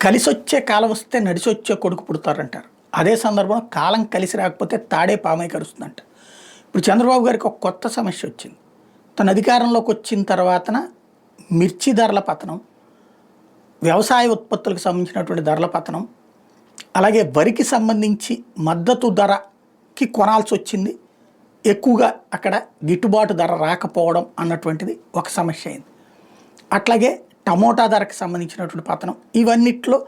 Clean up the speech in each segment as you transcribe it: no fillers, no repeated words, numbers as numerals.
కలిసొచ్చే కాలం వస్తే నడిచొచ్చే కొడుకు పుడతారంటారు. అదే సందర్భంలో కాలం కలిసి రాకపోతే తాడే పామై కరుస్తుందంట. ఇప్పుడు చంద్రబాబు గారికి ఒక కొత్త సమస్య వచ్చింది. తన అధికారంలోకి వచ్చిన తర్వాతన మిర్చి ధరల పతనం, వ్యవసాయ ఉత్పత్తులకు సంబంధించినటువంటి ధరల పతనం, అలాగే వరికి సంబంధించి మద్దతు ధరకి కొనాల్సి వచ్చింది, ఎక్కువగా అక్కడ గిట్టుబాటు ధర రాకపోవడం అన్నటువంటిది ఒక సమస్య అయింది. అట్లాగే టమోటా ధరకు సంబంధించినటువంటి పతనం, ఇవన్నిట్లో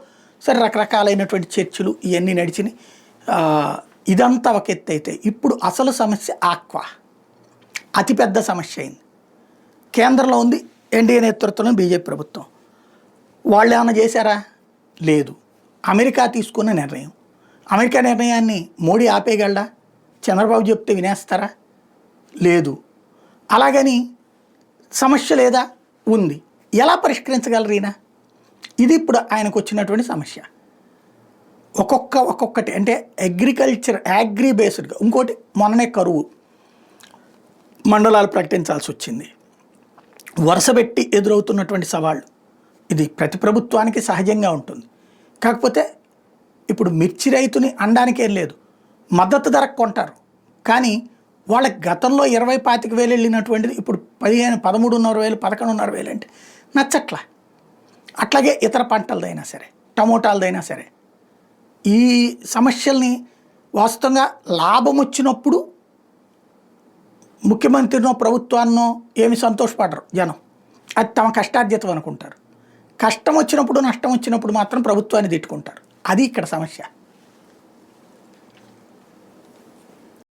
సరే రకరకాలైనటువంటి చర్చలు ఇవన్నీ నడిచినాయి. ఇదంతా ఒక ఎత్తు అయితే ఇప్పుడు అసలు సమస్య ఆక్వా అతిపెద్ద సమస్య అయింది. కేంద్రంలో ఉంది ఎన్డీఏ నేతృత్వంలో బీజేపీ ప్రభుత్వం. వాళ్ళు ఏమైనా చేశారా? లేదు. అమెరికా తీసుకున్న నిర్ణయం, అమెరికా నిర్ణయాన్ని మోడీ ఆపేయగలడా? చంద్రబాబు చెప్తే వినేస్తారా? లేదు. అలాగని సమస్య లేదా? ఉంది. ఎలా పరిష్కరించగలరు ఈయన? ఇది ఇప్పుడు ఆయనకు వచ్చినటువంటి సమస్య. ఒక్కొక్కటి అంటే అగ్రికల్చర్ అగ్రి బేస్డ్గా. ఇంకోటి మొన్ననే కరువు మండలాలు ప్రకటించాల్సి వచ్చింది. వరుసపెట్టి ఎదురవుతున్నటువంటి సవాళ్ళు ఇది ప్రతి ప్రభుత్వానికి సహజంగా ఉంటుంది. కాకపోతే ఇప్పుడు మిర్చి రైతుని అనడానికేం లేదు, మద్దతు ధరకు కొంటారు. కానీ వాళ్ళకి గతంలో 20-25 వెళ్ళినటువంటిది ఇప్పుడు 15, 13,500, 11,500 అంటే నచ్చట్లా. అట్లాగే ఇతర పంటలదైనా సరే, టమోటాలదైనా సరే, ఈ సమస్యల్ని వాస్తవంగా లాభం వచ్చినప్పుడు ముఖ్యమంత్రినో ప్రభుత్వాన్నో ఏమి సంతోషపడరు జనం. అది తమ కష్టార్జితం అనుకుంటారు. కష్టం వచ్చినప్పుడు, నష్టం వచ్చినప్పుడు మాత్రం ప్రభుత్వాన్ని తిట్టుకుంటారు. అది ఇక్కడ సమస్య.